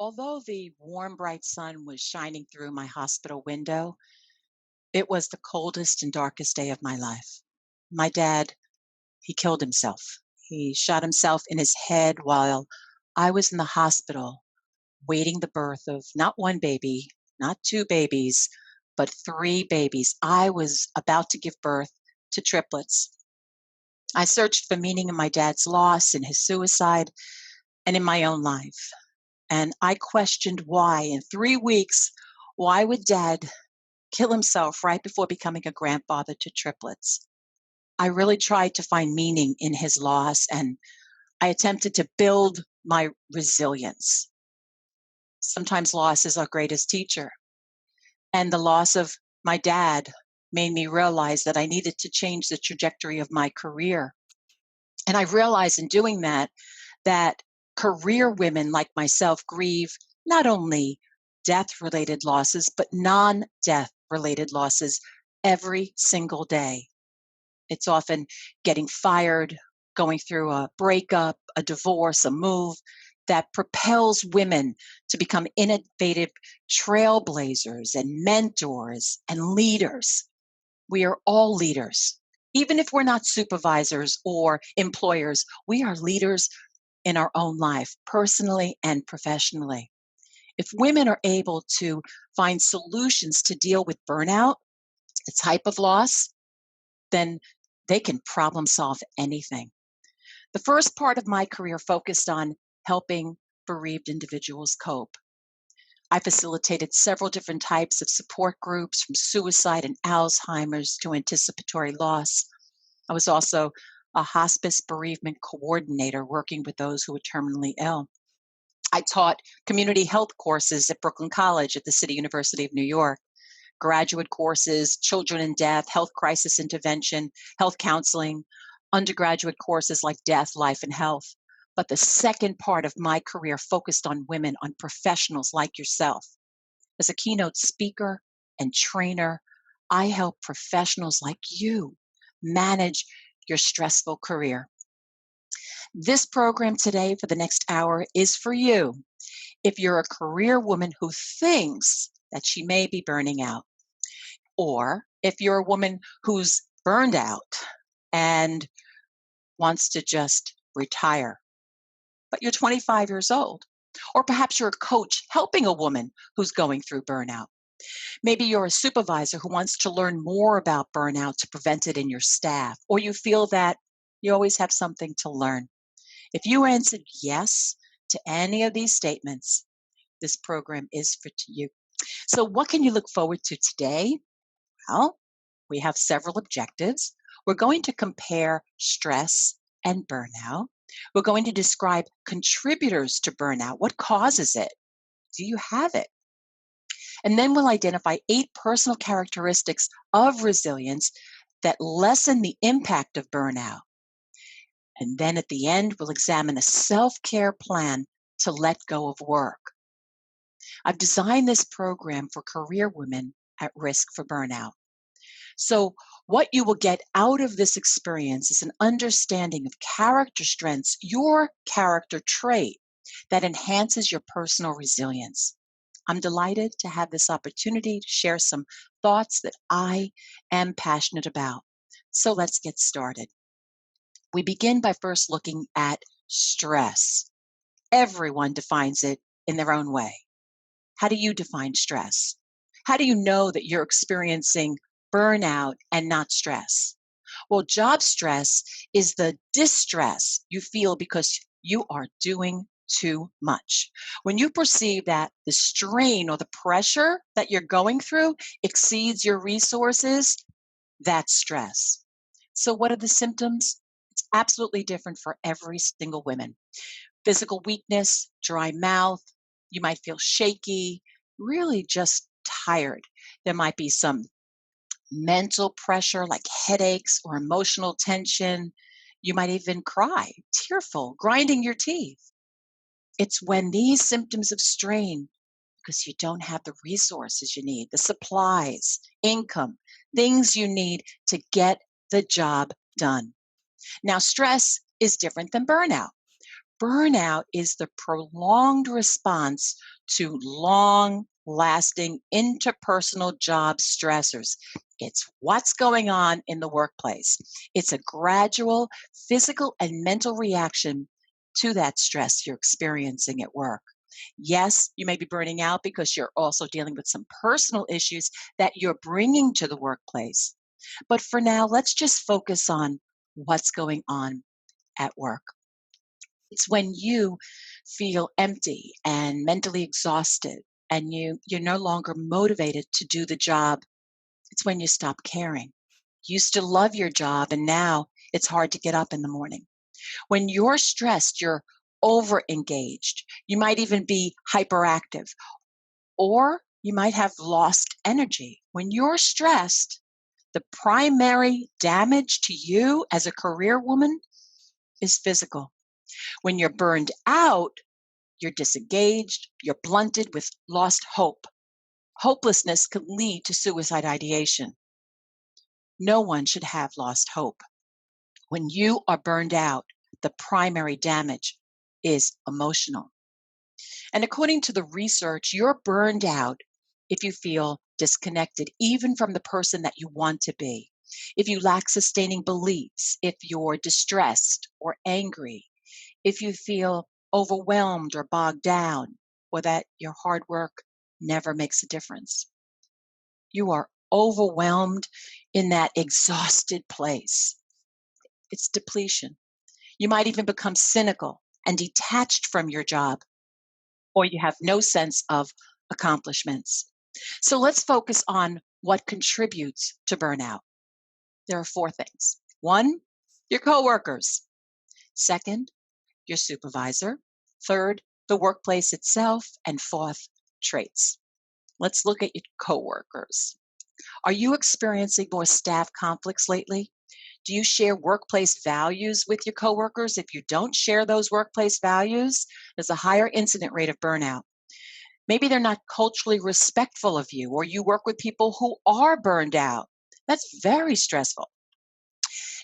Although the warm, bright sun was shining through my hospital window, it was the coldest and darkest day of my life. My dad, he killed himself. He shot himself in his head while I was in the hospital waiting the birth of not one baby, not two babies, but three babies. I was about to give birth to triplets. I searched for meaning in my dad's loss, in his suicide, and in my own life. And I questioned why. In 3 weeks, why would dad kill himself right before becoming a grandfather to triplets? I really tried to find meaning in his loss, and I attempted to build my resilience. Sometimes loss is our greatest teacher. And the loss of my dad made me realize that I needed to change the trajectory of my career. And I realized in doing that, that career women like myself grieve not only death related losses, but non death related losses every single day. It's often getting fired, going through a breakup, a divorce, a move that propels women to become innovative trailblazers and mentors and leaders. We are all leaders. Even if we're not supervisors or employers, we are leaders in our own life, personally and professionally. If women are able to find solutions to deal with burnout, the type of loss, then they can problem solve anything. The first part of my career focused on helping bereaved individuals cope. I facilitated several different types of support groups, from suicide and Alzheimer's to anticipatory loss. I was also a hospice bereavement coordinator working with those who were terminally ill. I taught community health courses at Brooklyn College at the City University of New York, graduate courses, children in death, health crisis intervention, health counseling, undergraduate courses like death, life, and health. But the second part of my career focused on women, on professionals like yourself. As a keynote speaker and trainer, I help professionals like you manage your stressful career. This program today for the next hour is for you if you're a career woman who thinks that she may be burning out, or if you're a woman who's burned out and wants to just retire, but you're 25 years old. Or perhaps you're a coach helping a woman who's going through burnout. Maybe you're a supervisor who wants to learn more about burnout to prevent it in your staff, or you feel that you always have something to learn. If you answered yes to any of these statements, this program is for you. So, what can you look forward to today? Well, we have several objectives. We're going to compare stress and burnout. We're going to describe contributors to burnout. What causes it? Do you have it? And then we'll identify 8 personal characteristics of resilience that lessen the impact of burnout. And then at the end, we'll examine a self-care plan to let go of work. I've designed this program for career women at risk for burnout. So, what you will get out of this experience is an understanding of character strengths, your character trait that enhances your personal resilience. I'm delighted to have this opportunity to share some thoughts that I am passionate about. So, let's get started. We begin by first looking at stress. Everyone defines it in their own way. How do you define stress? How do you know that you're experiencing burnout and not stress? Well, job stress is the distress you feel because you are doing too much. When you perceive that the strain or the pressure that you're going through exceeds your resources, that's stress. So, what are the symptoms? It's absolutely different for every single woman. Physical weakness, dry mouth, you might feel shaky, really just tired. There might be some mental pressure like headaches or emotional tension. You might even cry, tearful, grinding your teeth. It's when these symptoms of strain, because you don't have the resources you need, the supplies, income, things you need to get the job done. Now, stress is different than burnout. Burnout is the prolonged response to long lasting interpersonal job stressors. It's what's going on in the workplace. It's a gradual physical and mental reaction to that stress you're experiencing at work. Yes, you may be burning out because you're also dealing with some personal issues that you're bringing to the workplace. But for now, let's just focus on what's going on at work. It's when you feel empty and mentally exhausted and you're no longer motivated to do the job. It's when you stop caring. You used to love your job and now it's hard to get up in the morning. When you're stressed, you're over engaged. You might even be hyperactive or you might have lost energy. When you're stressed, the primary damage to you as a career woman is physical. When you're burned out, you're disengaged, you're blunted with lost hope. Hopelessness can lead to suicide ideation. No one should have lost hope. When you are burned out, the primary damage is emotional. And according to the research, you're burned out if you feel disconnected, even from the person that you want to be. If you lack sustaining beliefs, if you're distressed or angry, if you feel overwhelmed or bogged down, or that your hard work never makes a difference. You are overwhelmed in that exhausted place. It's depletion. You might even become cynical and detached from your job, or you have no sense of accomplishments. So let's focus on what contributes to burnout. There are 4 things. 1, your coworkers. 2nd, your supervisor. 3rd, the workplace itself. And 4th, traits. Let's look at your coworkers. Are you experiencing more staff conflicts lately? Do you share workplace values with your coworkers? If you don't share those workplace values, there's a higher incident rate of burnout. Maybe they're not culturally respectful of you, or you work with people who are burned out. That's very stressful.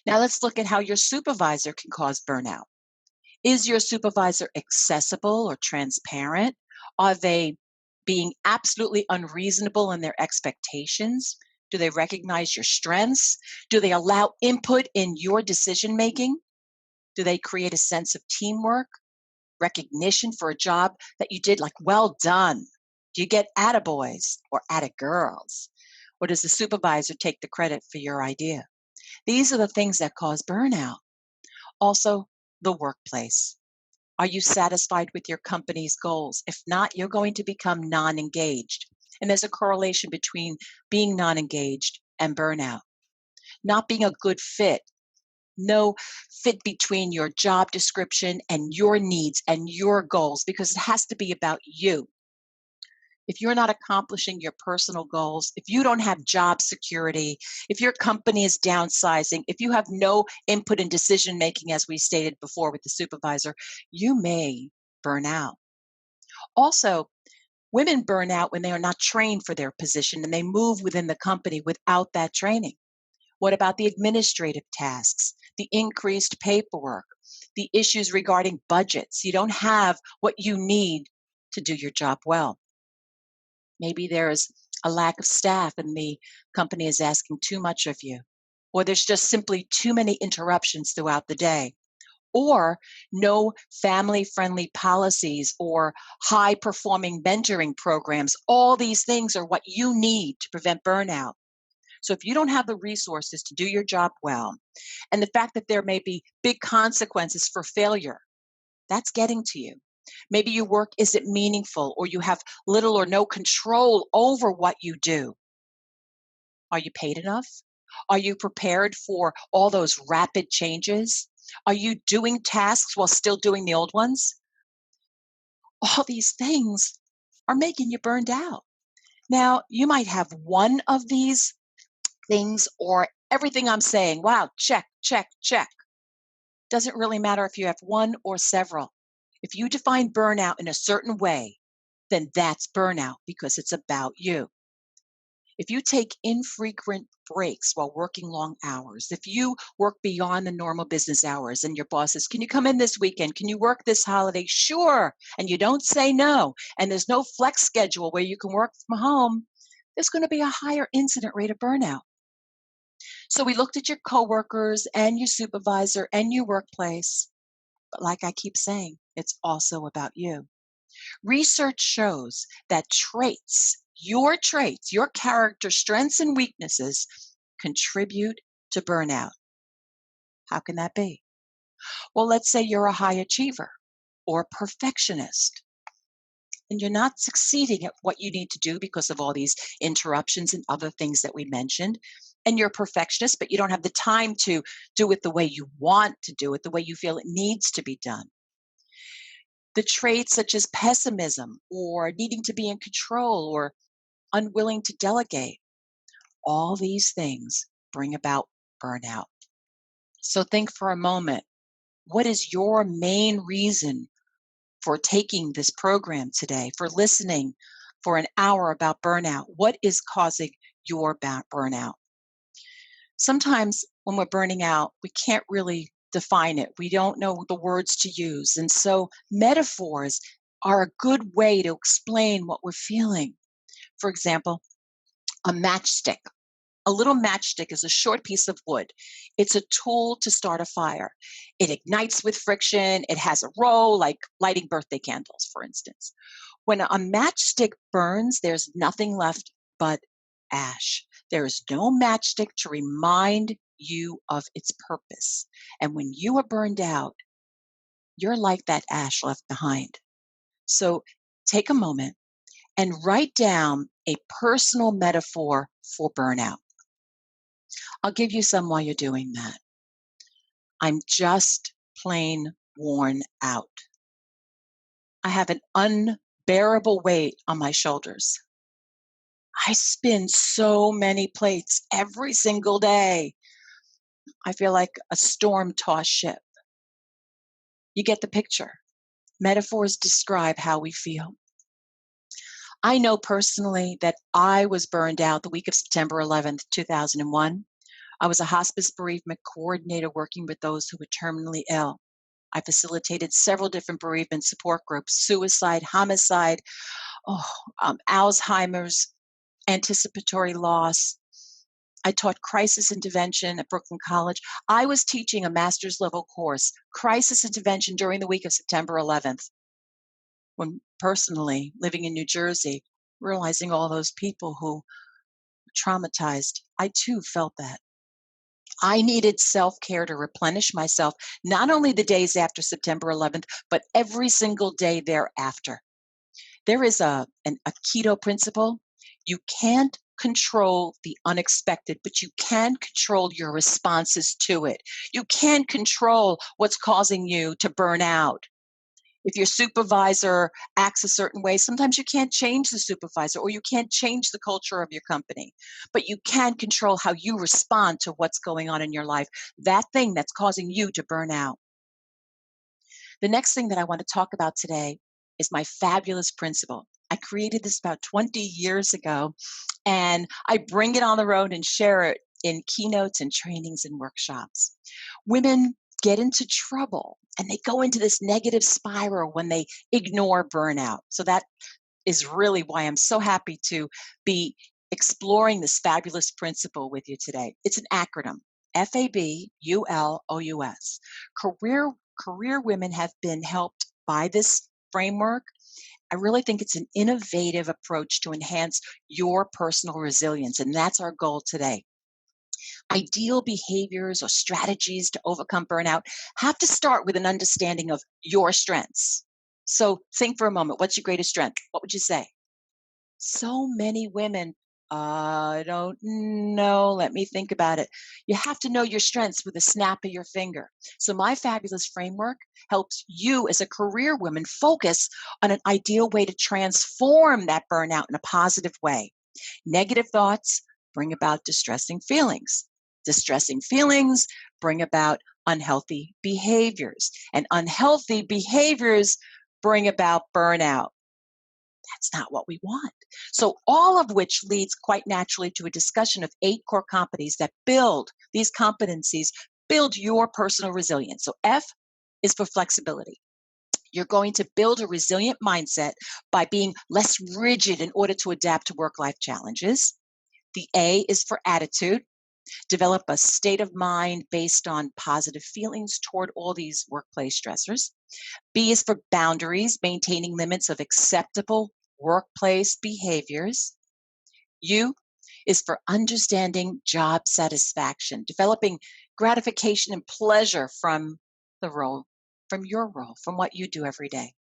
Now let's look at how your supervisor can cause burnout. Is your supervisor accessible or transparent? Are they being absolutely unreasonable in their expectations? Do they recognize your strengths? Do they allow input in your decision making? Do they create a sense of teamwork, recognition for a job that you did, like, well done? Do you get attaboys or attagirls? Or does the supervisor take the credit for your idea? These are the things that cause burnout. Also, the workplace. Are you satisfied with your company's goals? If not, you're going to become non-engaged. And there's a correlation between being non-engaged and burnout. Not being a good fit. No fit between your job description and your needs and your goals, because it has to be about you. If you're not accomplishing your personal goals, if you don't have job security, if your company is downsizing, if you have no input in decision making, as we stated before with the supervisor, you may burn out. Also, women burn out when they are not trained for their position and they move within the company without that training. What about the administrative tasks, the increased paperwork, the issues regarding budgets? You don't have what you need to do your job well. Maybe there's a lack of staff and the company is asking too much of you. Or there's just simply too many interruptions throughout the day. Or no family friendly policies or high performing mentoring programs. All these things are what you need to prevent burnout. So if you don't have the resources to do your job well, and the fact that there may be big consequences for failure, that's getting to you. Maybe your work isn't meaningful or you have little or no control over what you do. Are you paid enough? Are you prepared for all those rapid changes? Are you doing tasks while still doing the old ones? All these things are making you burned out. Now, you might have one of these things or everything I'm saying. Wow, check, check, check. Doesn't really matter if you have one or several. If you define burnout in a certain way, then that's burnout because it's about you. If you take infrequent breaks while working long hours, if you work beyond the normal business hours and your boss says, can you come in this weekend? Can you work this holiday? Sure. And you don't say no, and there's no flex schedule where you can work from home, there's going to be a higher incident rate of burnout. So we looked at your coworkers and your supervisor and your workplace. But like I keep saying, it's also about you. Research shows that traits, your character strengths and weaknesses contribute to burnout. How can that be? Well, let's say you're a high achiever or perfectionist and you're not succeeding at what you need to do because of all these interruptions and other things that we mentioned. And you're a perfectionist, but you don't have the time to do it the way you want to do it, the way you feel it needs to be done. The traits such as pessimism or needing to be in control or unwilling to delegate, all these things bring about burnout. So think for a moment, what is your main reason for taking this program today, for listening for an hour about burnout? What is causing your burnout? Sometimes when we're burning out, we can't really define it. We don't know the words to use. And so metaphors are a good way to explain what we're feeling. For example, a matchstick. A little matchstick is a short piece of wood. It's a tool to start a fire. It ignites with friction. It has a role, like lighting birthday candles, for instance. When a matchstick burns, there's nothing left but ash. There is no matchstick to remind you of its purpose. And when you are burned out, you're like that ash left behind. So take a moment and write down a personal metaphor for burnout. I'll give you some while you're doing that. I'm just plain worn out. I have an unbearable weight on my shoulders. I spin so many plates every single day. I feel like a storm-tossed ship. You get the picture. Metaphors describe how we feel. I know personally that I was burned out the week of September 11th, 2001. I was a hospice bereavement coordinator working with those who were terminally ill. I facilitated several different bereavement support groups: suicide, homicide, Alzheimer's, anticipatory loss. I taught crisis intervention at Brooklyn College. I was teaching a master's level course, crisis intervention, during the week of September 11th. When personally living in New Jersey, realizing all those people who were traumatized, I too felt that. I needed self-care to replenish myself, not only the days after September 11th, but every single day thereafter. There is a keto principle. You can't control the unexpected, but you can control your responses to it. You can control what's causing you to burn out. If your supervisor acts a certain way, sometimes you can't change the supervisor or you can't change the culture of your company, but you can control how you respond to what's going on in your life, that thing that's causing you to burn out. The next thing that I want to talk about today is my fabulous principle. I created this about 20 years ago, and I bring it on the road and share it in keynotes and trainings and workshops. Women get into trouble and they go into this negative spiral when they ignore burnout. So that is really why I'm so happy to be exploring this fabulous principle with you today. It's an acronym: FABULOUS. Career women have been helped by this framework. I really think it's an innovative approach to enhance your personal resilience, and that's our goal today. Ideal behaviors or strategies to overcome burnout have to start with an understanding of your strengths. So think for a moment, what's your greatest strength? What would you say? So many women, I don't know, let me think about it. You have to know your strengths with a snap of your finger. So my fabulous framework helps you as a career woman focus on an ideal way to transform that burnout in a positive way. Negative thoughts bring about distressing feelings. Distressing feelings bring about unhealthy behaviors, and unhealthy behaviors bring about burnout. That's not what we want. So all of which leads quite naturally to a discussion of 8 core competencies that build these competencies, build your personal resilience. So F is for flexibility. You're going to build a resilient mindset by being less rigid in order to adapt to work-life challenges. The A is for attitude. Develop a state of mind based on positive feelings toward all these workplace stressors. B is for boundaries, maintaining limits of acceptable workplace behaviors. U is for understanding job satisfaction, developing gratification and pleasure from the role, from your role, from what you do every day.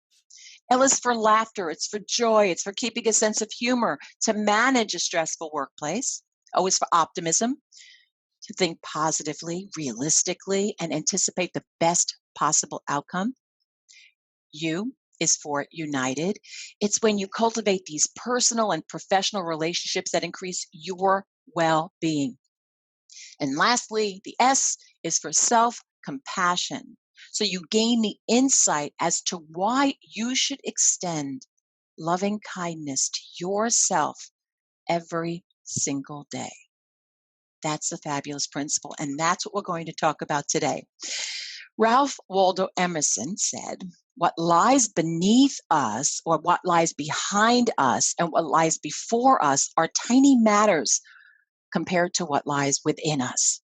L is for laughter, it's for joy, it's for keeping a sense of humor to manage a stressful workplace. O is for optimism, to think positively, realistically, and anticipate the best possible outcome. U is for united. It's when you cultivate these personal and professional relationships that increase your well being. And lastly, the S is for self compassion. So you gain the insight as to why you should extend loving kindness to yourself every single day. That's a fabulous principle, and that's what we're going to talk about today. Ralph Waldo Emerson said, what lies beneath us, or what lies behind us, and what lies before us are tiny matters compared to what lies within us.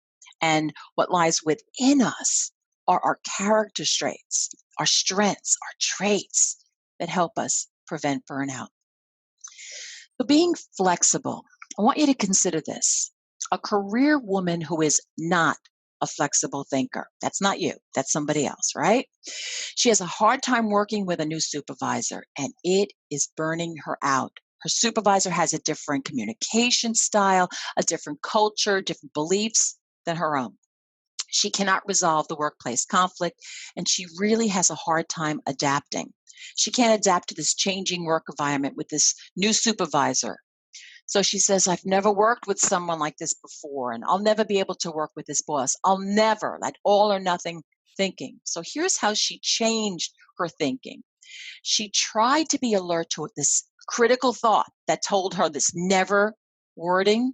And what lies within us are our character traits, our strengths, our traits that help us prevent burnout. So being flexible, I want you to consider this. A career woman who is not a flexible thinker. That's not you. That's somebody else, right? She has a hard time working with a new supervisor, and it is burning her out. Her supervisor has a different communication style, a different culture, different beliefs than her own. She cannot resolve the workplace conflict, and she really has a hard time adapting. She can't adapt to this changing work environment with this new supervisor. So she says, I've never worked with someone like this before, and I'll never be able to work with this boss. I'll never, that all or nothing thinking. So here's how she changed her thinking. She tried to be alert to this critical thought that told her this never wording.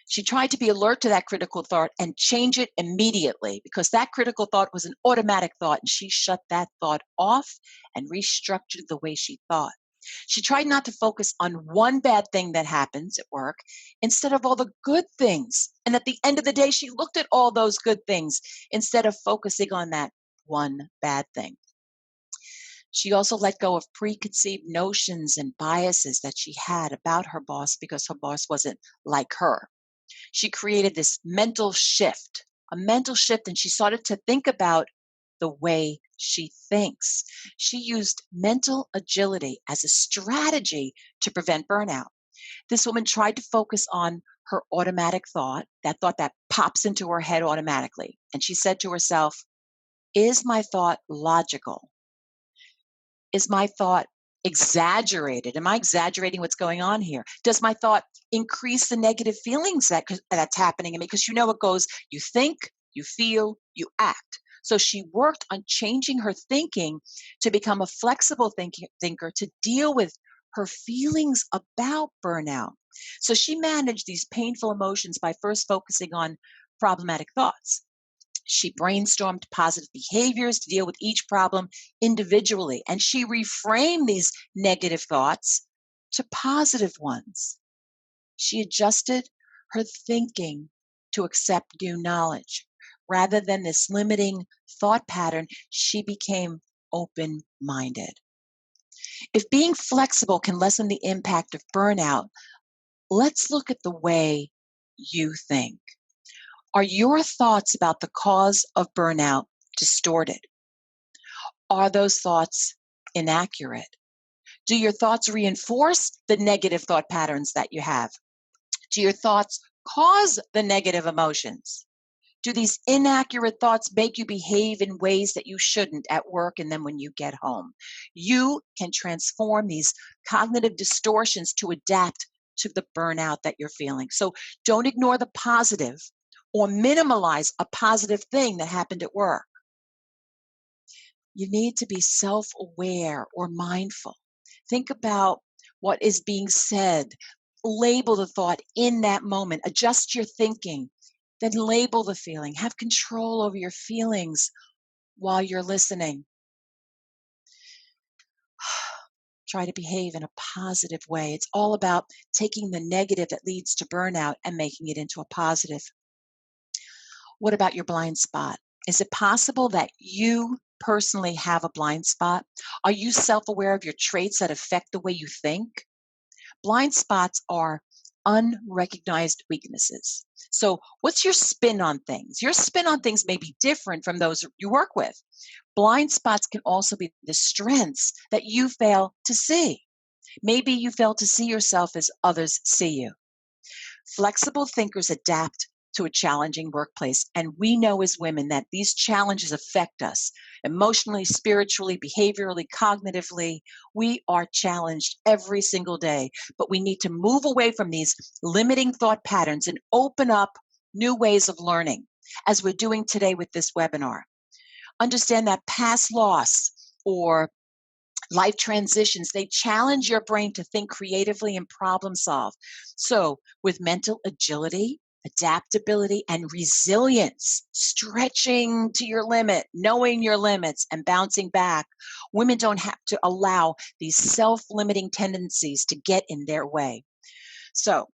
She tried to be alert to that critical thought and change it immediately, because that critical thought was an automatic thought, and she shut that thought off and restructured the way she thought. She tried not to focus on one bad thing that happens at work instead of all the good things. And at the end of the day, she looked at all those good things instead of focusing on that one bad thing. She also let go of preconceived notions and biases that she had about her boss because her boss wasn't like her. She created this mental shift, and she started to think about the way she thinks. She used mental agility as a strategy to prevent burnout. This woman tried to focus on her automatic thought, that thought that pops into her head automatically. And she said to herself, is my thought logical? Is my thought exaggerated? Am I exaggerating what's going on here? Does my thought increase the negative feelings that's happening in me? Because it goes, you think, you feel, you act. So she worked on changing her thinking to become a flexible thinker to deal with her feelings about burnout. So she managed these painful emotions by first focusing on problematic thoughts. She brainstormed positive behaviors to deal with each problem individually, and she reframed these negative thoughts to positive ones. She adjusted her thinking to accept new knowledge. Rather than this limiting thought pattern, she became open-minded. If being flexible can lessen the impact of burnout, let's look at the way you think. Are your thoughts about the cause of burnout distorted? Are those thoughts inaccurate? Do your thoughts reinforce the negative thought patterns that you have? Do your thoughts cause the negative emotions? Do these inaccurate thoughts make you behave in ways that you shouldn't at work and then when you get home? You can transform these cognitive distortions to adapt to the burnout that you're feeling. So don't ignore the positive or minimize a positive thing that happened at work. You need to be self-aware or mindful. Think about what is being said. Label the thought in that moment. Adjust your thinking. Then label the feeling. Have control over your feelings while you're listening. Try to behave in a positive way. It's all about taking the negative that leads to burnout and making it into a positive. What about your blind spot? Is it possible that you personally have a blind spot? Are you self-aware of your traits that affect the way you think? Blind spots are unrecognized weaknesses. So, what's your spin on things? Your spin on things may be different from those you work with. Blind spots can also be the strengths that you fail to see. Maybe you fail to see yourself as others see you. Flexible thinkers adapt to a challenging workplace, and we know as women that these challenges affect us emotionally, spiritually, behaviorally, cognitively. We are challenged every single day, but we need to move away from these limiting thought patterns and open up new ways of learning, as we're doing today with this webinar. Understand that past loss or life transitions, they challenge your brain to think creatively and problem solve. So, with mental agility, adaptability, and resilience, stretching to your limit, knowing your limits, and bouncing back, women don't have to allow these self limiting tendencies to get in their way. So,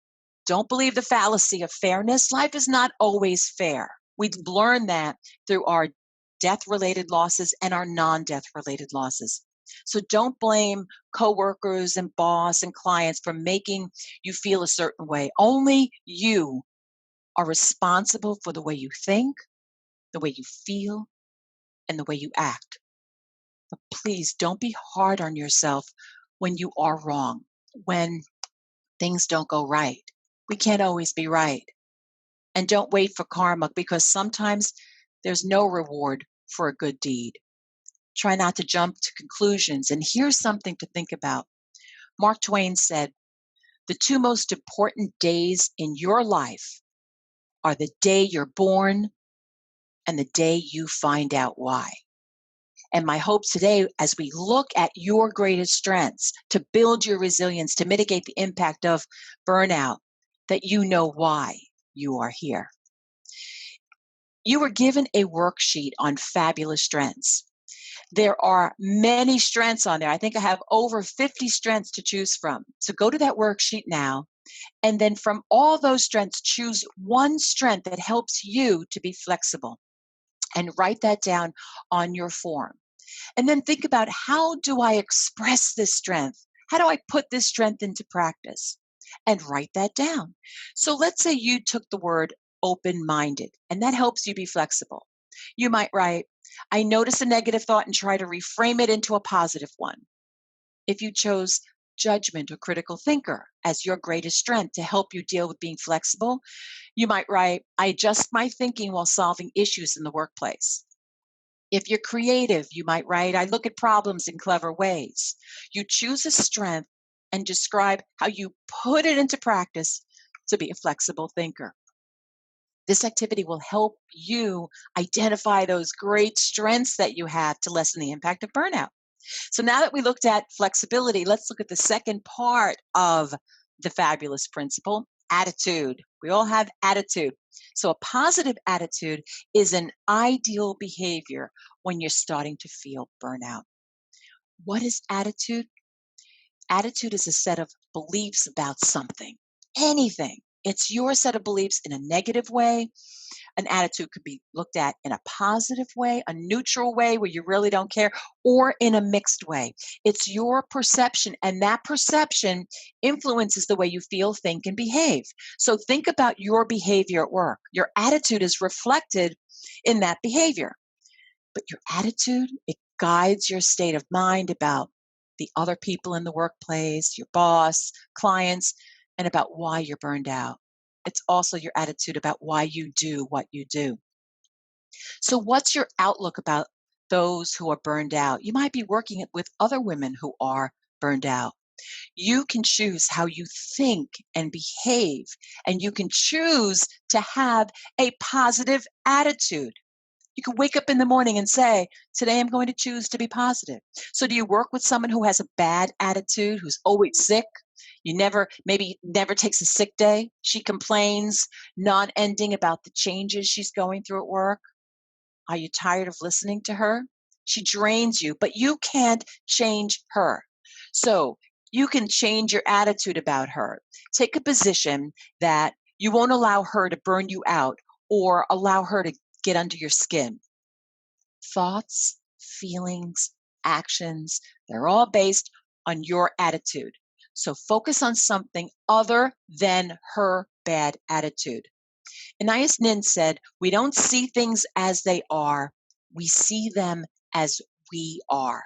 don't believe the fallacy of fairness. Life is not always fair. We learn that through our death related losses and our non death related losses. So don't blame coworkers and boss and clients for making you feel a certain way. Only you are responsible for the way you think, the way you feel, and the way you act. But please don't be hard on yourself when you are wrong, when things don't go right. We can't always be right. And don't wait for karma, because sometimes there's no reward for a good deed. Try not to jump to conclusions. And here's something to think about. Mark Twain said, "The two most important days in your life are the day you're born and the day you find out why." And my hope today, as we look at your greatest strengths to build your resilience, to mitigate the impact of burnout, that you know why you are here. You were given a worksheet on fabulous strengths. There are many strengths on there. I think I have over 50 strengths to choose from. So go to that worksheet now, and then from all those strengths, choose one strength that helps you to be flexible, and write that down on your form. And then think about, how do I express this strength? How do I put this strength into practice? And write that down. So let's say you took the word open-minded, and that helps you be flexible. You might write, "I notice a negative thought and try to reframe it into a positive one." If you chose judgment or critical thinker as your greatest strength to help you deal with being flexible, you might write, "I adjust my thinking while solving issues in the workplace." If you're creative, you might write, "I look at problems in clever ways." You choose a strength and describe how you put it into practice to be a flexible thinker. This activity will help you identify those great strengths that you have to lessen the impact of burnout. So now that we looked at flexibility, let's look at the second part of the fabulous principle, attitude. We all have attitude. So a positive attitude is an ideal behavior when you're starting to feel burnout. What is attitude? Attitude is a set of beliefs about something, anything. It's your set of beliefs in a negative way. An attitude could be looked at in a positive way, a neutral way where you really don't care, or in a mixed way. It's your perception, and that perception influences the way you feel, think, and behave. So think about your behavior at work. Your attitude is reflected in that behavior. But your attitude, it guides your state of mind about the other people in the workplace, your boss, clients, and about why you're burned out. It's also your attitude about why you do what you do. So, what's your outlook about those who are burned out? You might be working with other women who are burned out. You can choose how you think and behave, and you can choose to have a positive attitude. You can wake up in the morning and say, today I'm going to choose to be positive. So do you work with someone who has a bad attitude, who's always sick? Maybe never takes a sick day. She complains non-ending about the changes she's going through at work. Are you tired of listening to her? She drains you, but you can't change her. So you can change your attitude about her. Take a position that you won't allow her to burn you out or allow her to get under your skin. Thoughts, feelings, actions, they're all based on your attitude. So focus on something other than her bad attitude. Anais Nin said, we don't see things as they are, we see them as we are.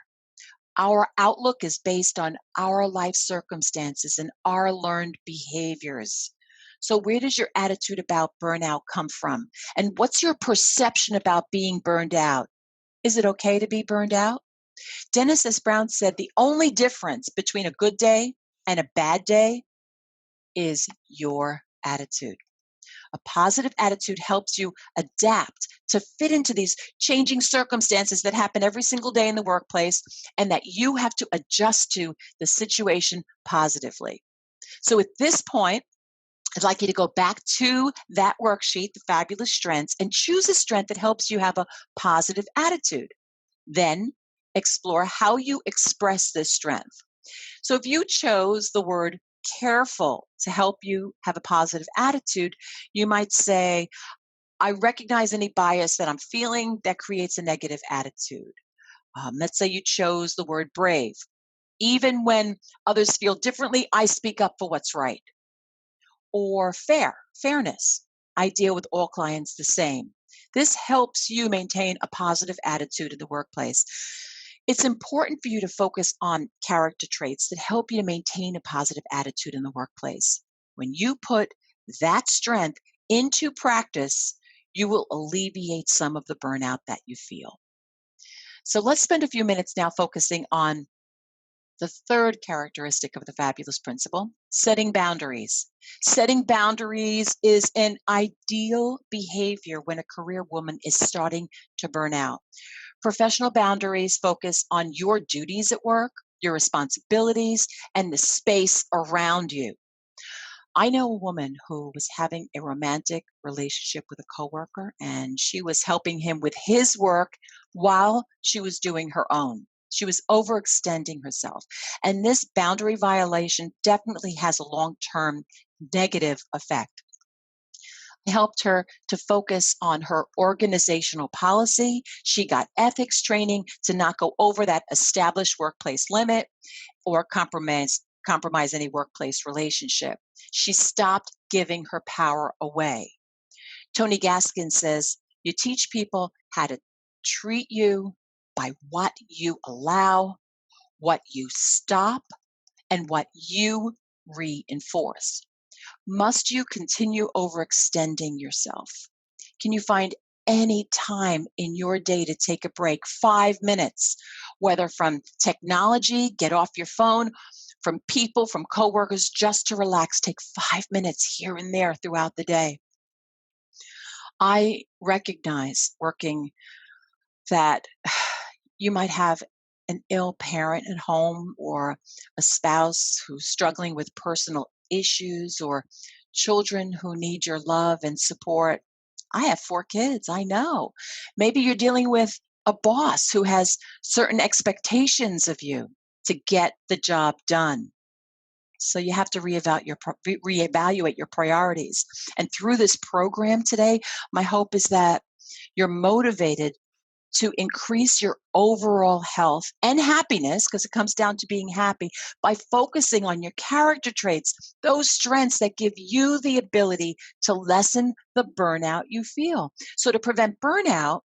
Our outlook is based on our life circumstances and our learned behaviors. So, where does your attitude about burnout come from? And what's your perception about being burned out? Is it okay to be burned out? Dennis S. Brown said the only difference between a good day and a bad day is your attitude. A positive attitude helps you adapt to fit into these changing circumstances that happen every single day in the workplace and that you have to adjust to the situation positively. So at this point, I'd like you to go back to that worksheet, the fabulous strengths, and choose a strength that helps you have a positive attitude. Then explore how you express this strength. So if you chose the word careful to help you have a positive attitude, you might say, I recognize any bias that I'm feeling that creates a negative attitude. Let's say you chose the word brave. Even when others feel differently, I speak up for what's right. Or fairness. I deal with all clients the same. This helps you maintain a positive attitude in the workplace. It's important for you to focus on character traits that help you to maintain a positive attitude in the workplace. When you put that strength into practice, you will alleviate some of the burnout that you feel. So let's spend a few minutes now focusing on the third characteristic of the fabulous principle, setting boundaries. Setting boundaries is an ideal behavior when a career woman is starting to burn out. Professional boundaries focus on your duties at work, your responsibilities, and the space around you. I know a woman who was having a romantic relationship with a coworker, and she was helping him with his work while she was doing her own. She was overextending herself. And this boundary violation definitely has a long term negative effect. I helped her to focus on her organizational policy. She got ethics training to not go over that established workplace limit or compromise any workplace relationship. She stopped giving her power away. Tony Gaskin says, you teach people how to treat you by what you allow, what you stop, and what you reinforce. Must you continue overextending yourself? Can you find any time in your day to take a break, 5 minutes, whether from technology, get off your phone, from people, from coworkers, just to relax, take 5 minutes here and there throughout the day. I recognize working that you might have an ill parent at home or a spouse who's struggling with personal issues or children who need your love and support. I have 4 kids, I know. Maybe you're dealing with a boss who has certain expectations of you to get the job done. So you have to reevaluate your priorities. And through this program today, my hope is that you're motivated to increase your overall health and happiness, because it comes down to being happy, by focusing on your character traits, those strengths that give you the ability to lessen the burnout you feel. So to prevent burnout,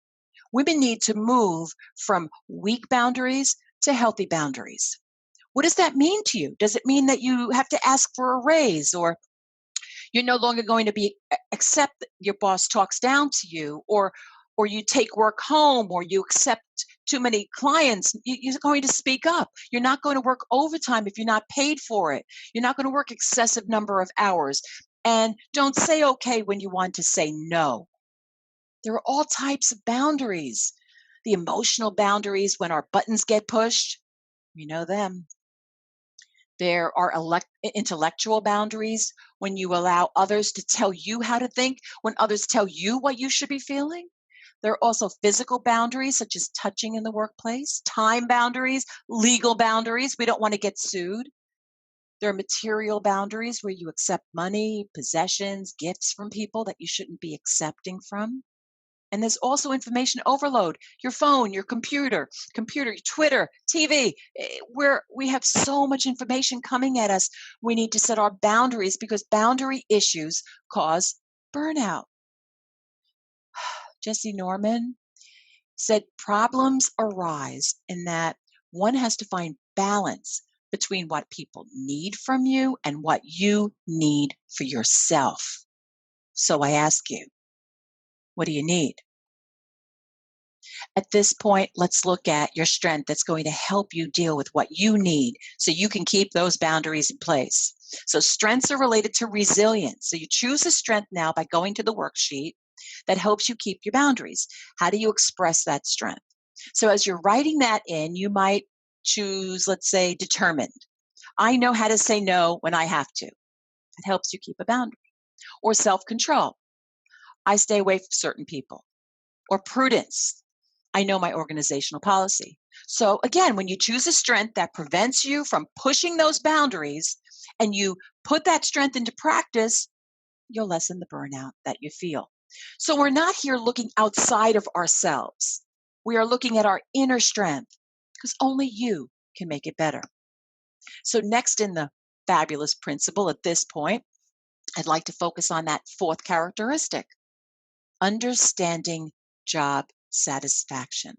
women need to move from weak boundaries to healthy boundaries. What does that mean to you? Does it mean that you have to ask for a raise, or you're no longer going to be accept that your boss talks down to you, or you take work home, or you accept too many clients? You're going to speak up. You're not going to work overtime if you're not paid for it. You're not going to work excessive number of hours. And don't say okay when you want to say no. There are all types of boundaries. The emotional boundaries when our buttons get pushed, we know them. There are intellectual boundaries when you allow others to tell you how to think, when others tell you what you should be feeling. There are also physical boundaries, such as touching in the workplace, time boundaries, legal boundaries. We don't want to get sued. There are material boundaries where you accept money, possessions, gifts from people that you shouldn't be accepting from. And there's also information overload. Your phone, your computer, Twitter, TV, where we have so much information coming at us. We need to set our boundaries because boundary issues cause burnout. Jesse Norman said problems arise in that one has to find balance between what people need from you and what you need for yourself. So I ask you, what do you need? At this point, let's look at your strength that's going to help you deal with what you need so you can keep those boundaries in place. So strengths are related to resilience. So you choose a strength now by going to the worksheet that helps you keep your boundaries. How do you express that strength? So as you're writing that in, you might choose, let's say, determined. I know how to say no when I have to. It helps you keep a boundary. Or self-control. I stay away from certain people. Or prudence. I know my organizational policy. So again, when you choose a strength that prevents you from pushing those boundaries and you put that strength into practice, you'll lessen the burnout that you feel. So we're not here looking outside of ourselves. We are looking at our inner strength because only you can make it better. So next in the fabulous principle at this point, I'd like to focus on that fourth characteristic, understanding job satisfaction.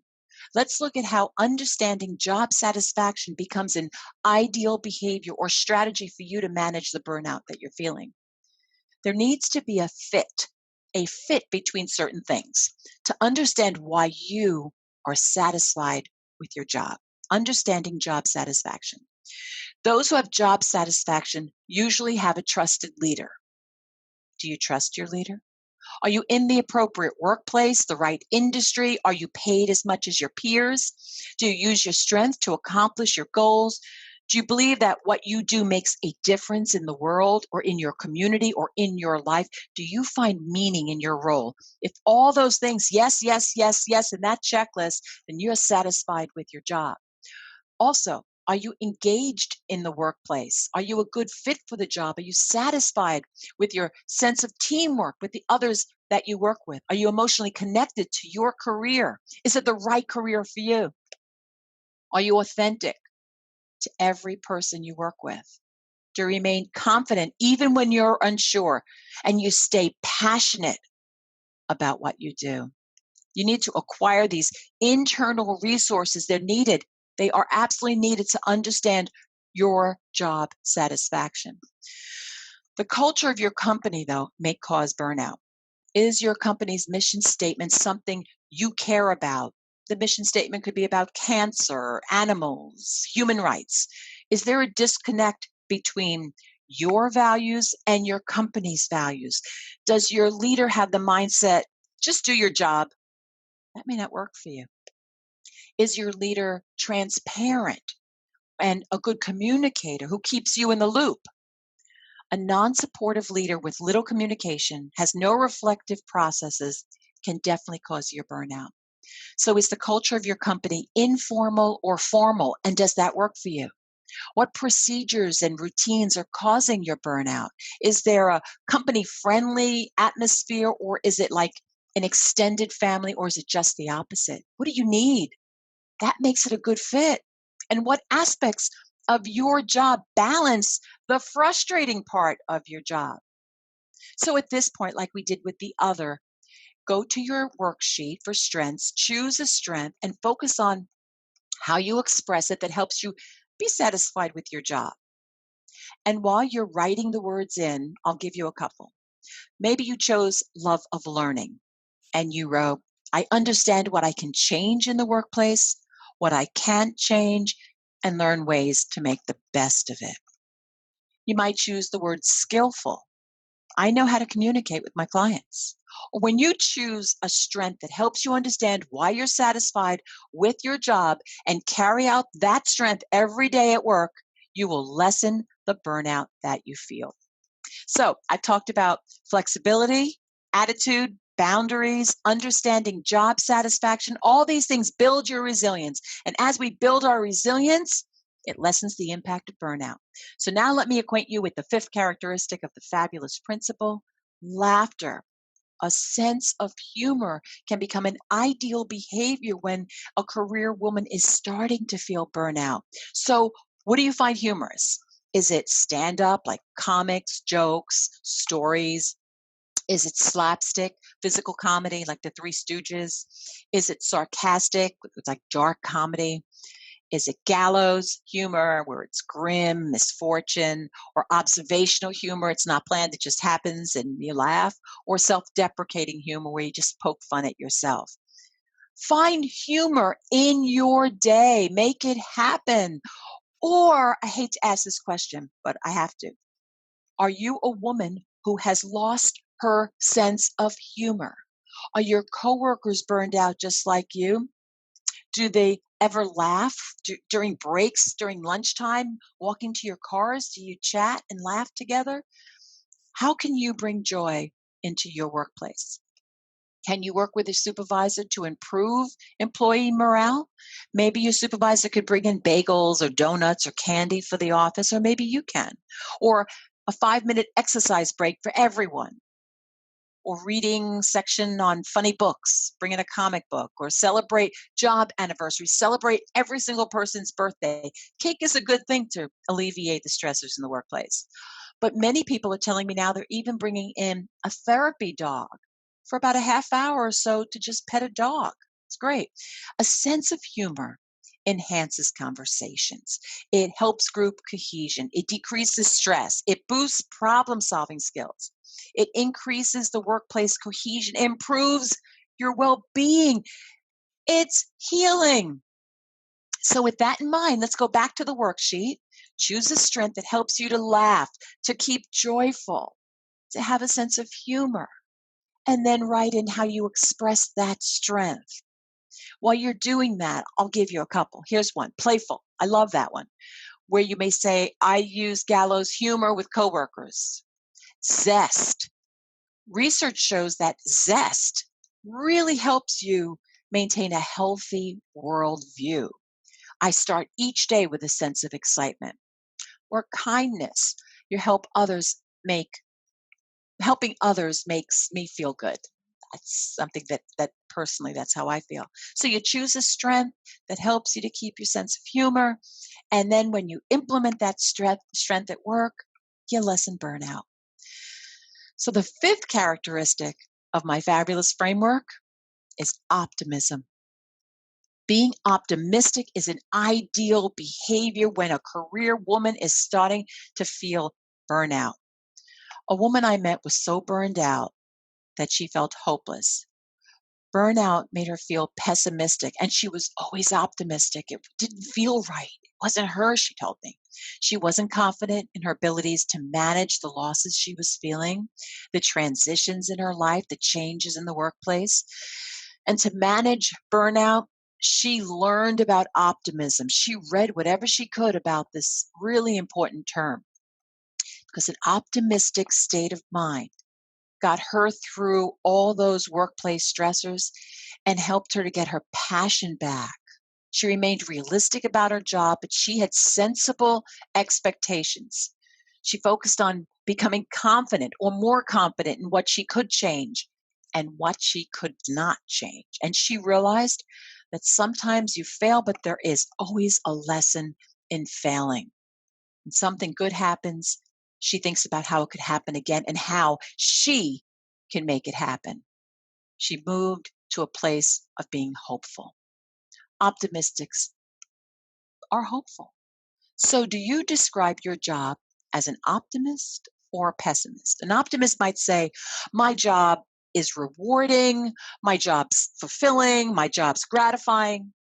Let's look at how understanding job satisfaction becomes an ideal behavior or strategy for you to manage the burnout that you're feeling. There needs to be a fit between certain things to understand why you are satisfied with your job. Understanding job satisfaction. Those who have job satisfaction usually have a trusted leader. Do you trust your leader? Are you in the appropriate workplace, the right industry? Are you paid as much as your peers? Do you use your strength to accomplish your goals? Do you believe that what you do makes a difference in the world or in your community or in your life? Do you find meaning in your role? If all those things, yes, yes, yes, yes, in that checklist, then you're satisfied with your job. Also, are you engaged in the workplace? Are you a good fit for the job? Are you satisfied with your sense of teamwork with the others that you work with? Are you emotionally connected to your career? Is it the right career for you? Are you authentic to every person you work with? Do you remain confident even when you're unsure and you stay passionate about what you do? You need to acquire these internal resources. They're needed. They are absolutely needed to understand your job satisfaction. The culture of your company, though, may cause burnout. Is your company's mission statement something you care about? The mission statement could be about cancer, animals, human rights. Is there a disconnect between your values and your company's values? Does your leader have the mindset, just do your job? That may not work for you. Is your leader transparent and a good communicator who keeps you in the loop? A non-supportive leader with little communication, has no reflective processes, can definitely cause your burnout. So is the culture of your company informal or formal? And does that work for you? What procedures and routines are causing your burnout? Is there a company-friendly atmosphere, or is it like an extended family, or is it just the opposite? What do you need? That makes it a good fit. And what aspects of your job balance the frustrating part of your job? So at this point, like we did with the other, go to your worksheet for strengths, choose a strength, and focus on how you express it that helps you be satisfied with your job. And while you're writing the words in, I'll give you a couple. Maybe you chose love of learning and you wrote, I understand what I can change in the workplace, what I can't change, and learn ways to make the best of it. You might choose the word skillful. I know how to communicate with my clients. When you choose a strength that helps you understand why you're satisfied with your job and carry out that strength every day at work, you will lessen the burnout that you feel. So, I talked about flexibility, attitude, boundaries, understanding job satisfaction. All these things build your resilience. And as we build our resilience, it lessens the impact of burnout. So, now let me acquaint you with the fifth characteristic of the fabulous principle: laughter. A sense of humor can become an ideal behavior when a career woman is starting to feel burnout. So, what do you find humorous? Is it stand up, like comics, jokes, stories? Is it slapstick, physical comedy, like the Three Stooges? Is it sarcastic, it's like dark comedy? Is it gallows humor, where it's grim, misfortune, or observational humor? It's not planned, it just happens and you laugh, or self deprecating humor, where you just poke fun at yourself. Find humor in your day, make it happen. Or, I hate to ask this question, but I have to. Are you a woman who has lost her sense of humor? Are your coworkers burned out just like you? Do they ever laugh during breaks, during lunchtime, walking to your cars? Do you chat and laugh together? How can you bring joy into your workplace? Can you work with a supervisor to improve employee morale? Maybe your supervisor could bring in bagels or donuts or candy for the office, or maybe you can. Or a 5-minute exercise break for everyone, or reading section on funny books, bring in a comic book, or celebrate job anniversaries, celebrate every single person's birthday. Cake is a good thing to alleviate the stressors in the workplace. But many people are telling me now they're even bringing in a therapy dog for about a half hour or so to just pet a dog. It's great. A sense of humor enhances conversations. It helps group cohesion. It decreases stress. It boosts problem solving skills. It increases the workplace cohesion, improves your well being. It's healing. So, with that in mind, let's go back to the worksheet. Choose a strength that helps you to laugh, to keep joyful, to have a sense of humor, and then write in how you express that strength. While you're doing that, I'll give you a couple. Here's one: playful. I love that one, where you may say, I use gallows humor with coworkers. Zest. Research shows that zest really helps you maintain a healthy worldview. I start each day with a sense of excitement. Or kindness. You help others make Helping others makes me feel good. That's something that personally, that's how I feel. So you choose a strength that helps you to keep your sense of humor, and then when you implement that strength at work, you lessen burnout. So the fifth characteristic of my fabulous framework is optimism. Being optimistic is an ideal behavior when a career woman is starting to feel burnout. A woman I met was so burned out that she felt hopeless. Burnout made her feel pessimistic, and she was always optimistic. It didn't feel right. It wasn't her, she told me. She wasn't confident in her abilities to manage the losses she was feeling, the transitions in her life, the changes in the workplace. And to manage burnout, she learned about optimism. She read whatever she could about this really important term, because an optimistic state of mind got her through all those workplace stressors and helped her to get her passion back. She remained realistic about her job, but she had sensible expectations. She focused on becoming confident or more confident in what she could change and what she could not change. And she realized that sometimes you fail, but there is always a lesson in failing. When something good happens, she thinks about how it could happen again and how she can make it happen. She moved to a place of being hopeful. Optimists are hopeful. So, do you describe your job as an optimist or a pessimist? An optimist might say, my job is rewarding, my job's fulfilling, my job's gratifying.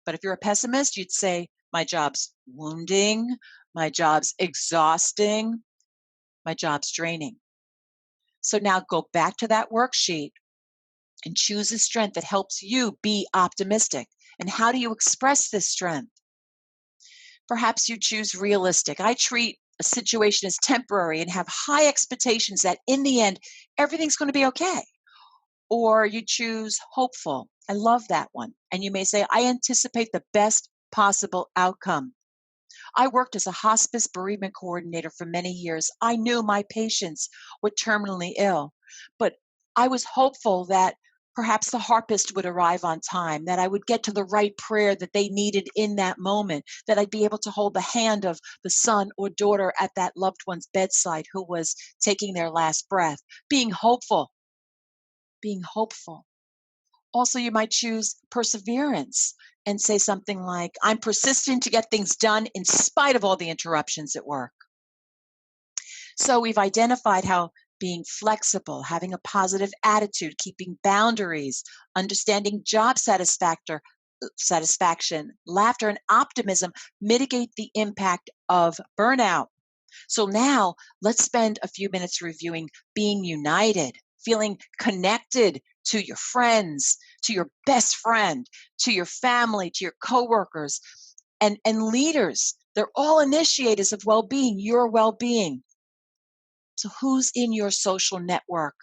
But if you're a pessimist, you'd say, my job's wounding, my job's exhausting, my job's draining. So now go back to that worksheet and choose a strength that helps you be optimistic. And how do you express this strength? Perhaps you choose realistic. I treat a situation as temporary and have high expectations that in the end, everything's going to be okay. Or you choose hopeful. I love that one. And you may say, I anticipate the best possible outcome. I worked as a hospice bereavement coordinator for many years. I knew my patients were terminally ill, but I was hopeful that perhaps the harpist would arrive on time, that I would get to the right prayer that they needed in that moment, that I'd be able to hold the hand of the son or daughter at that loved one's bedside who was taking their last breath. Being hopeful, being hopeful. Also, you might choose perseverance and say something like, I'm persistent to get things done in spite of all the interruptions at work. So we've identified how being flexible, having a positive attitude, keeping boundaries, understanding job satisfaction, laughter, and optimism mitigate the impact of burnout. So now let's spend a few minutes reviewing being united, feeling connected to your friends, to your best friend, to your family, to your coworkers, and leaders. They're all initiators of well-being, your well-being. So who's in your social network?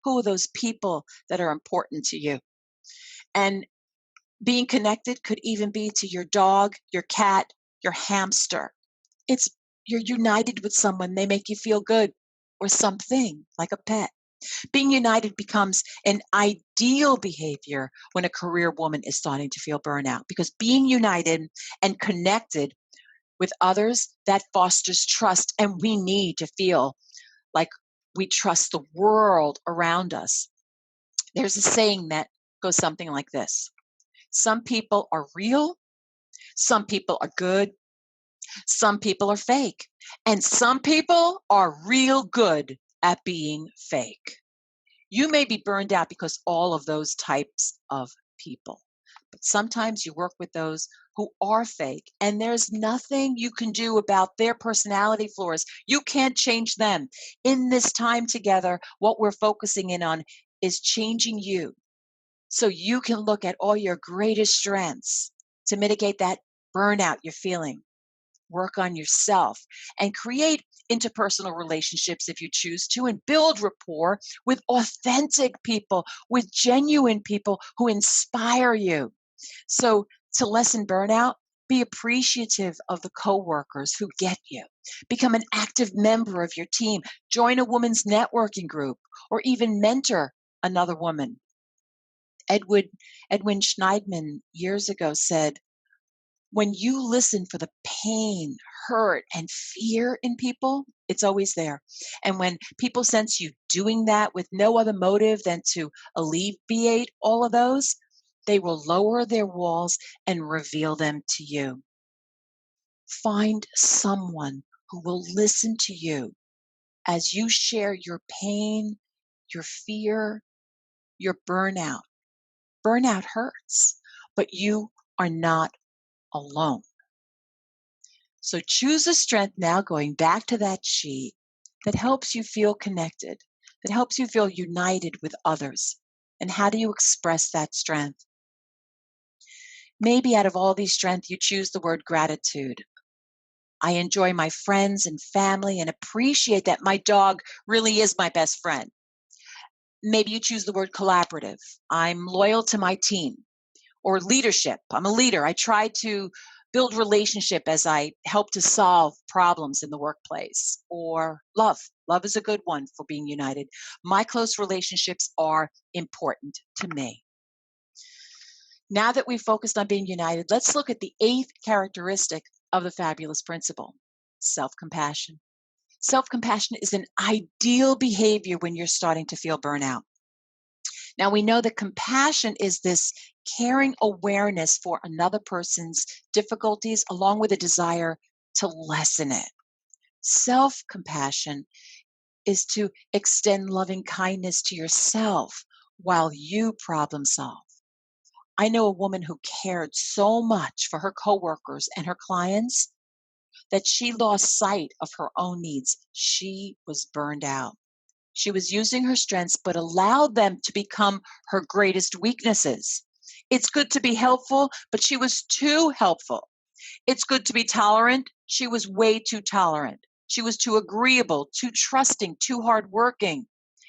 Who are those people that are important to you? And being connected could even be to your dog, your cat, your hamster. It's you're united with someone, they make you feel good, or something like a pet. Being united becomes an ideal behavior when a career woman is starting to feel burnout because being united and connected with others, that fosters trust, and we need to feel like we trust the world around us. There's a saying that goes something like this: some people are real, some people are good, some people are fake, and some people are real good at being fake. You may be burned out because all of those types of people, but sometimes you work with those who are fake, and there's nothing you can do about their personality flaws. You can't change them. In this time together, what we're focusing in on is changing you so you can look at all your greatest strengths to mitigate that burnout you're feeling. Work on yourself and create interpersonal relationships if you choose to, and build rapport with authentic people, with genuine people who inspire you. So, to lessen burnout, be appreciative of the coworkers who get you. Become an active member of your team. Join a women's networking group or even mentor another woman. Edwin Schneidman years ago said, when you listen for the pain, hurt, and fear in people, it's always there. And when people sense you doing that with no other motive than to alleviate all of those, they will lower their walls and reveal them to you. Find someone who will listen to you as you share your pain, your fear, your burnout. Burnout hurts, but you are not alone. So choose a strength now, going back to that sheet, that helps you feel connected, that helps you feel united with others. And how do you express that strength? Maybe out of all these strengths, you choose the word gratitude. I enjoy my friends and family and appreciate that my dog really is my best friend. Maybe you choose the word collaborative. I'm loyal to my team. Or leadership. I'm a leader. I try to build relationship as I help to solve problems in the workplace. Or love. Love is a good one for being united. My close relationships are important to me. Now that we've focused on being united, let's look at the 8th characteristic of the fabulous principle: self-compassion. Self-compassion is an ideal behavior when you're starting to feel burnout. Now, we know that compassion is this caring awareness for another person's difficulties, along with a desire to lessen it. Self compassion is to extend loving kindness to yourself while you problem solve. I know a woman who cared so much for her coworkers and her clients that she lost sight of her own needs. She was burned out. She was using her strengths, but allowed them to become her greatest weaknesses. It's good to be helpful, but she was too helpful. It's good to be tolerant. She was way too tolerant. She was too agreeable, too trusting, too hardworking.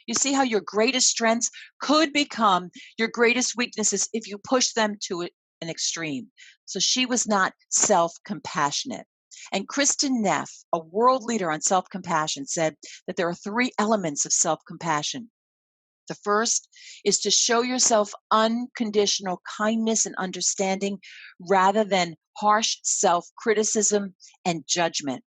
You see how your greatest strengths could become your greatest weaknesses if you push them to an extreme. So she was not self compassionate. And Kristen Neff, a world leader on self compassion, said that there are three elements of self compassion. The first is to show yourself unconditional kindness and understanding rather than harsh self criticism and judgment.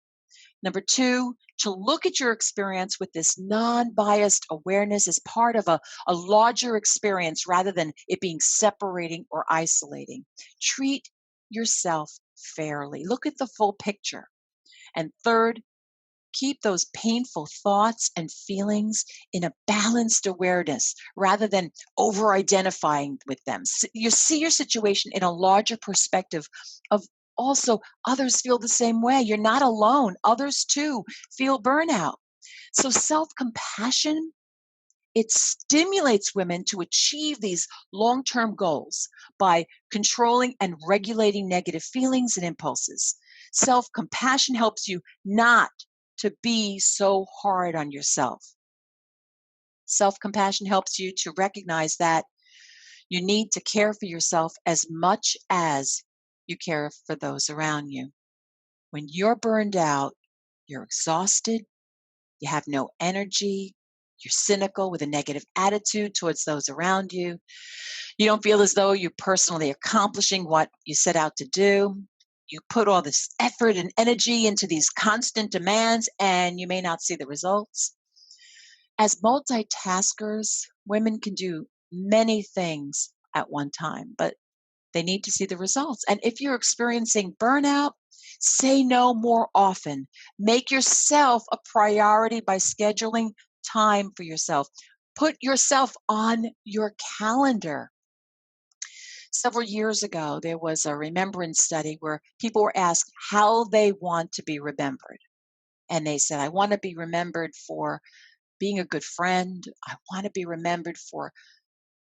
Number two, to look at your experience with this non biased awareness as part of a larger experience rather than it being separating or isolating. Treat yourself fairly. Look at the full picture. And third, keep those painful thoughts and feelings in a balanced awareness rather than over identifying with them. You see your situation in a larger perspective of also others feel the same way. You're not alone. Others too feel burnout. So self-compassion, it stimulates women to achieve these long-term goals by controlling and regulating negative feelings and impulses. Self-compassion helps you not to be so hard on yourself. Self-compassion helps you to recognize that you need to care for yourself as much as you care for those around you. When you're burned out, you're exhausted, you have no energy, you're cynical with a negative attitude towards those around you. You don't feel as though you're personally accomplishing what you set out to do. You put all this effort and energy into these constant demands, and you may not see the results. As multitaskers, women can do many things at one time, but they need to see the results. And if you're experiencing burnout, say no more often. Make yourself a priority by scheduling time for yourself. Put yourself on your calendar. Several years ago, there was a remembrance study where people were asked how they want to be remembered. And they said, I want to be remembered for being a good friend. I want to be remembered for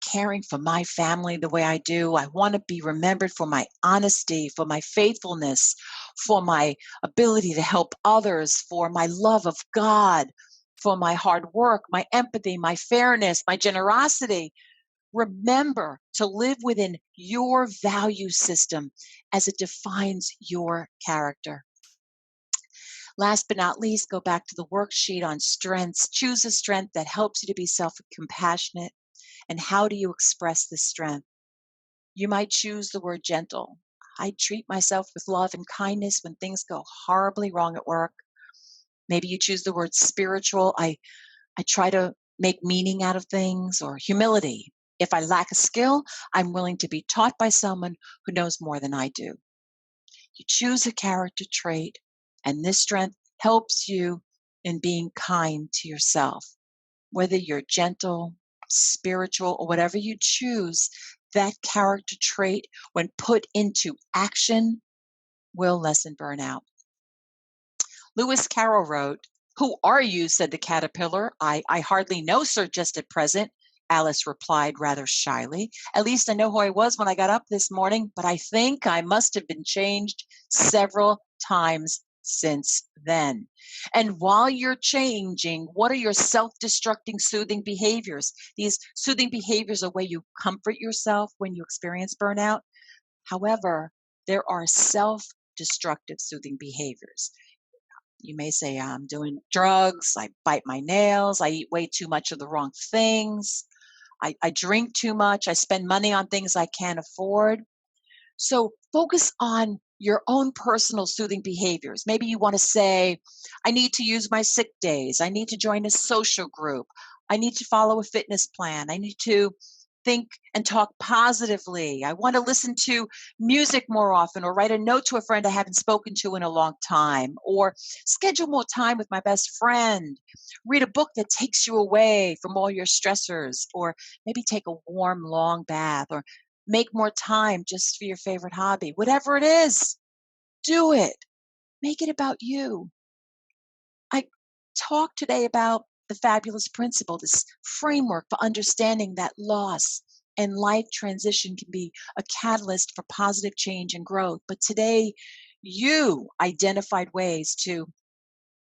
caring for my family the way I do. I want to be remembered for my honesty, for my faithfulness, for my ability to help others, for my love of God, for my hard work, my empathy, my fairness, my generosity. Remember to live within your value system as it defines your character. Last but not least, go back to the worksheet on strengths. Choose a strength that helps you to be self compassionate. And how do you express this strength? You might choose the word gentle. I treat myself with love and kindness when things go horribly wrong at work. Maybe you choose the word spiritual. I try to make meaning out of things, or humility. If I lack a skill, I'm willing to be taught by someone who knows more than I do. You choose a character trait, and this strength helps you in being kind to yourself. Whether you're gentle, spiritual, or whatever you choose, that character trait, when put into action, will lessen burnout. Lewis Carroll wrote, "Who are you?" said the caterpillar. I hardly know, sir, just at present," Alice replied rather shyly. "At least I know who I was when I got up this morning, but I think I must have been changed several times since then." And while you're changing, what are your self-destructing soothing behaviors? These soothing behaviors are where you comfort yourself when you experience burnout. However, there are self-destructive soothing behaviors. You may say, I'm doing drugs, I bite my nails, I eat way too much of the wrong things, I drink too much, I spend money on things I can't afford. So focus on your own personal soothing behaviors. Maybe you want to say, I need to use my sick days, I need to join a social group, I need to follow a fitness plan, I need to think and talk positively, I want to listen to music more often, or write a note to a friend I haven't spoken to in a long time, or schedule more time with my best friend, read a book that takes you away from all your stressors, or maybe take a warm, long bath, or make more time just for your favorite hobby. Whatever it is, do it. Make it about you. I talked today about the fabulous principle, this framework for understanding that loss and life transition can be a catalyst for positive change and growth. But today, you identified ways to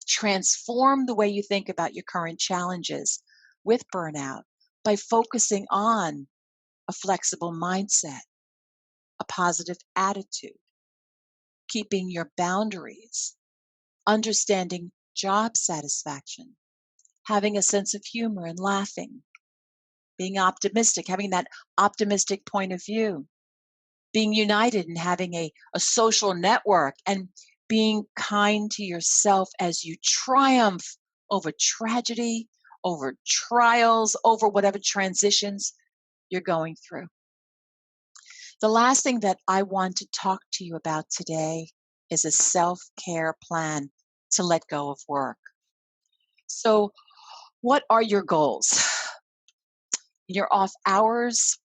transform the way you think about your current challenges with burnout by focusing on a flexible mindset, a positive attitude, keeping your boundaries, understanding job satisfaction, having a sense of humor and laughing, being optimistic, having that optimistic point of view, being united and having a social network, and being kind to yourself as you triumph over tragedy, over trials, over whatever transitions you're going through. The last thing that I want to talk to you about today is a self-care plan to let go of work. So, what are your goals? In your off hours,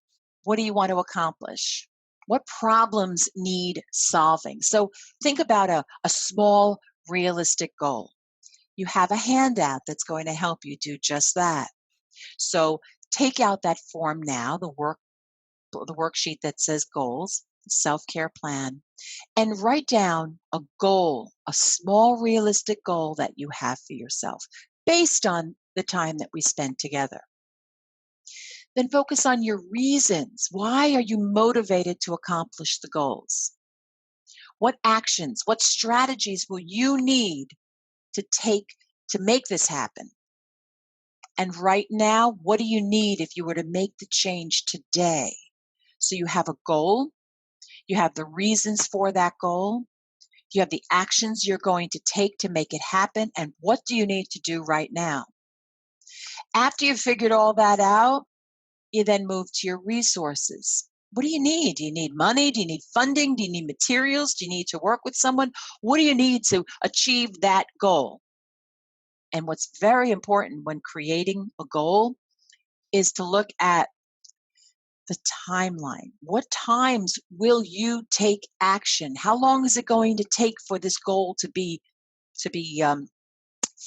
what do you want to accomplish? What problems need solving? So, think about a small, realistic goal. You have a handout that's going to help you do just that. So, take out that form now, the worksheet that says goals, self-care plan, and write down a goal, a small realistic goal that you have for yourself based on the time that we spend together. Then focus on your reasons. Why are you motivated to accomplish the goals? What actions, what strategies will you need to take to make this happen? And right now, what do you need if you were to make the change today? So you have a goal, you have the reasons for that goal, you have the actions you're going to take to make it happen, and what do you need to do right now? After you've figured all that out, you then move to your resources. What do you need? Do you need money? Do you need funding? Do you need materials? Do you need to work with someone? What do you need to achieve that goal? And what's very important when creating a goal is to look at the timeline. What times will you take action? How long is it going to take for this goal to be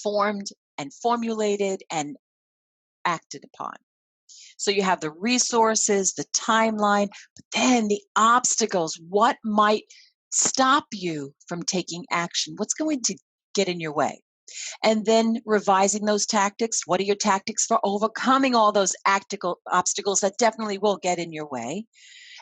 formed and formulated and acted upon? So you have the resources, the timeline, but then the obstacles. What might stop you from taking action? What's going to get in your way? And then revising those tactics. What are your tactics for overcoming all those obstacles that definitely will get in your way?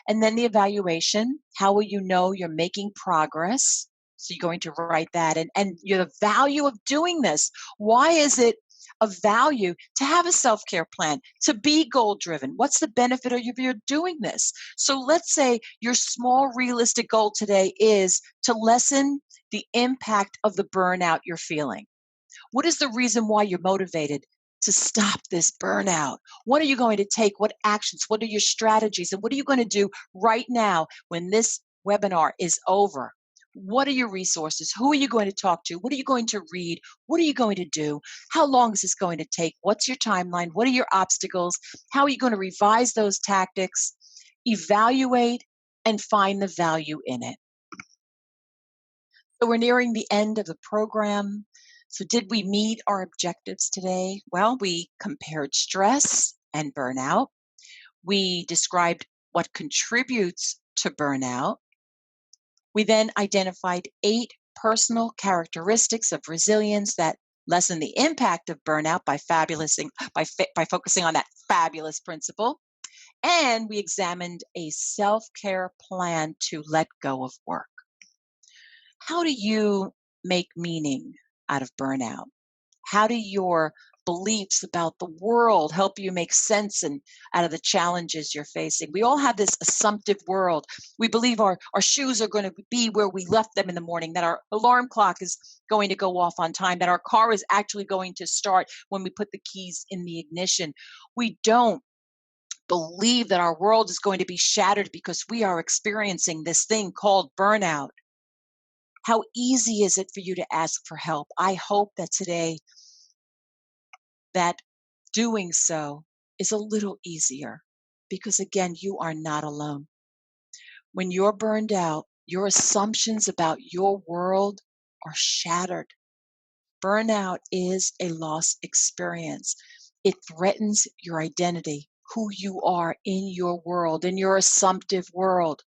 And then the evaluation. How will you know you're making progress? So you're going to write that. And the value of doing this. Why is it of value to have a self-care plan, to be goal-driven? What's the benefit of you doing this? So let's say your small realistic goal today is to lessen the impact of the burnout you're feeling. What is the reason why you're motivated to stop this burnout? What are you going to take? What actions? What are your strategies? And what are you going to do right now when this webinar is over? What are your resources? Who are you going to talk to? What are you going to read? What are you going to do? How long is this going to take? What's your timeline? What are your obstacles? How are you going to revise those tactics, evaluate, and find the value in it? So we're nearing the end of the program. So did we meet our objectives today? Well, we compared stress and burnout. We described what contributes to burnout. We then identified 8 personal characteristics of resilience that lessen the impact of burnout by focusing on that fabulous principle. And we examined a self-care plan to let go of work. How do you make meaning out of burnout? How do your beliefs about the world help you make sense and out of the challenges you're facing? We all have this assumptive world. We believe our shoes are going to be where we left them in the morning, that our alarm clock is going to go off on time, that our car is actually going to start when we put the keys in the ignition. We don't believe that our world is going to be shattered because we are experiencing this thing called burnout. How easy is it for you to ask for help? I hope that today that doing so is a little easier because, again, you are not alone. When you're burned out, your assumptions about your world are shattered. burnout is a loss experience. It threatens your identity, who you are in your world, in your assumptive world.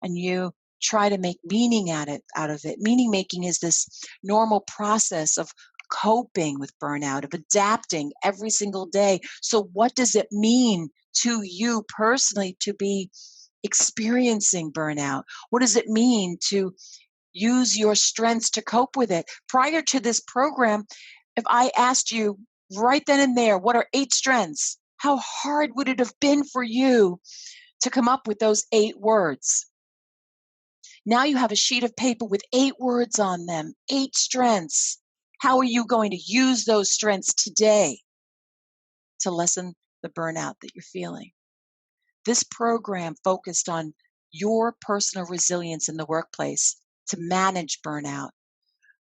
And you try to make meaning out of it. Meaning making is this normal process of coping with burnout, of adapting every single day. So what does it mean to you personally to be experiencing burnout? What does it mean to use your strengths to cope with it? Prior to this program, if I asked you right then and there, what are 8 strengths? How hard would it have been for you to come up with those 8 words? Now you have a sheet of paper with 8 words on them, 8 strengths. How are you going to use those strengths today to lessen the burnout that you're feeling? This program focused on your personal resilience in the workplace to manage burnout.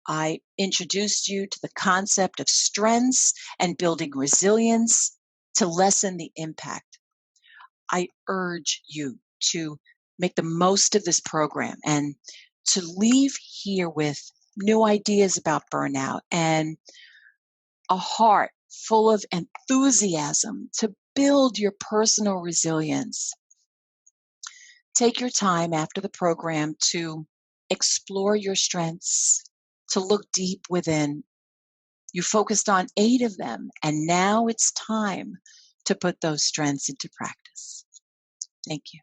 I introduced you to the concept of strengths and building resilience to lessen the impact. I urge you to make the most of this program and to leave here with new ideas about burnout and a heart full of enthusiasm to build your personal resilience. Take your time after the program to explore your strengths, to look deep within. You focused on 8 of them, and now it's time to put those strengths into practice. Thank you.